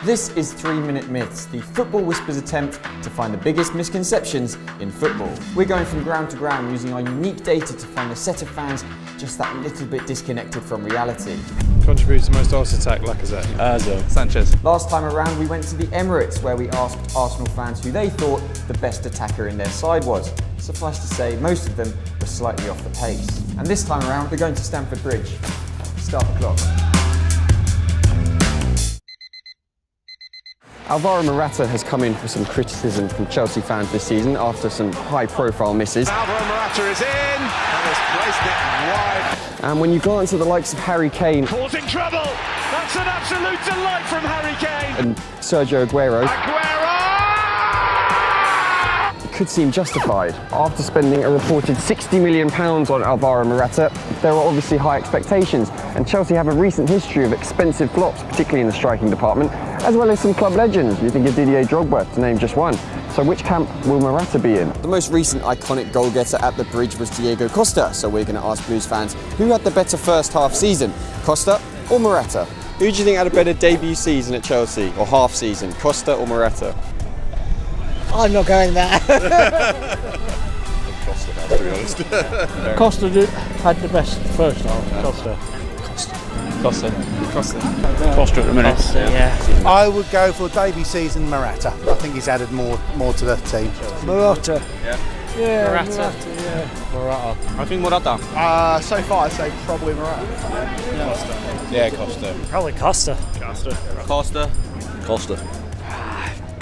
This is 3 Minute Myths, the Football Whispers attempt to find the biggest misconceptions in football. We're going from ground to ground using our unique data to find a set of fans just that little bit disconnected from reality. Contributes the most to Arsenal attack, Lacazette. Sanchez. Last time around we went to the Emirates where we asked Arsenal fans who they thought the best attacker in their side was. Suffice to say, most of them were slightly off the pace. And this time around we're going to Stamford Bridge. Start the clock. Alvaro Morata has come in for some criticism from Chelsea fans this season after some high-profile misses. Alvaro Morata is in and has placed it wide. And when you glance at the likes of Harry Kane, Causing trouble. That's an absolute delight from Harry Kane. And Sergio Aguero, it could seem justified. After spending a reported £60 million on Alvaro Morata, there are obviously high expectations, and Chelsea have a recent history of expensive flops, particularly in the striking department, as well as some club legends. You think of Diego Costa, to name just one. So which camp will Morata be in? The most recent iconic goal-getter at the Bridge was Diego Costa, so we're going to ask Blues fans who had the better first half season, Costa or Morata? Who do you think had a better debut season at Chelsea, or half season, Costa or Morata? I'm not going there. Costa now, to be honest. Costa had the best first half. Costa at the minute. Costa, yeah. I would go for debut season Morata. I think he's added more to the team. Morata. Yeah, Morata. Morata. I think Morata. So far I'd say probably Morata. Yeah, Costa. Probably Costa.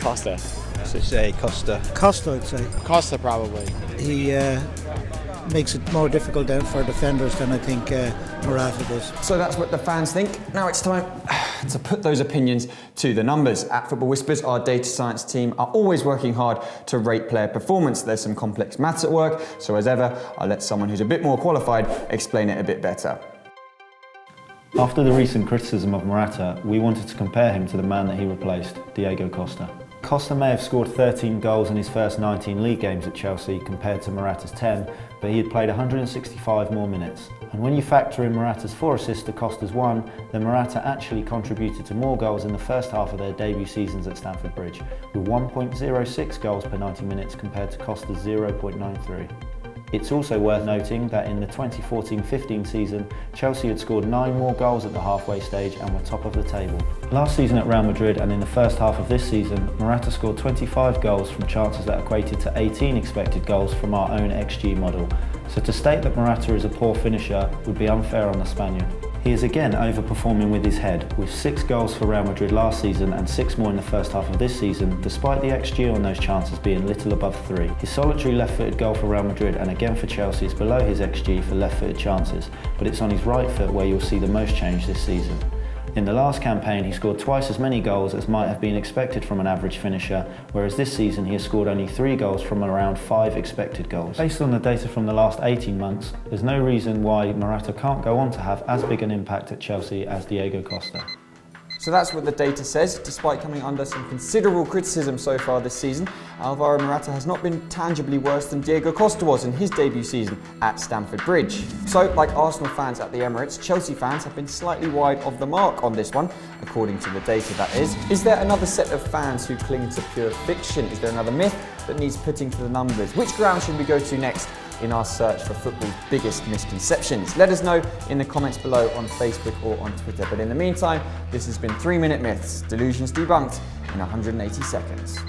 Costa. So say Costa. Costa, I'd say. Costa probably. He makes it more difficult down for defenders than I think Morata does. So that's what the fans think. Now it's time to put those opinions to the numbers. At Football Whispers, our data science team are always working hard to rate player performance. There's some complex maths at work, so as ever, I'll let someone who's a bit more qualified explain it a bit better. After the recent criticism of Morata, we wanted to compare him to the man that he replaced, Diego Costa. Costa may have scored 13 goals in his first 19 league games at Chelsea compared to Morata's 10, but he had played 165 more minutes. And when you factor in Morata's 4 assists to Costa's 1, then Morata actually contributed to more goals in the first half of their debut seasons at Stamford Bridge, with 1.06 goals per 90 minutes compared to Costa's 0.93. It's also worth noting that in the 2014-15 season, Chelsea had scored 9 more goals at the halfway stage and were top of the table. Last season at Real Madrid and in the first half of this season, Morata scored 25 goals from chances that equated to 18 expected goals from our own XG model. So to state that Morata is a poor finisher would be unfair on the Spaniard. He is again overperforming with his head, with 6 goals for Real Madrid last season and 6 more in the first half of this season, despite the XG on those chances being little above 3. His solitary left-footed goal for Real Madrid and again for Chelsea is below his XG for left-footed chances, but it's on his right foot where you'll see the most change this season. In the last campaign, he scored twice as many goals as might have been expected from an average finisher, whereas this season he has scored only 3 goals from around 5 expected goals. Based on the data from the last 18 months, there's no reason why Morata can't go on to have as big an impact at Chelsea as Diego Costa. So that's what the data says. Despite coming under some considerable criticism so far this season, Alvaro Morata has not been tangibly worse than Diego Costa was in his debut season at Stamford Bridge. So, like Arsenal fans at the Emirates, Chelsea fans have been slightly wide of the mark on this one, according to the data that is. Is there another set of fans who cling to pure fiction? Is there another myth that needs putting to the numbers? Which ground should we go to next in our search for football's biggest misconceptions? Let us know in the comments below on Facebook or on Twitter. But in the meantime, this has been 3 Minute Myths, delusions debunked in 180 seconds.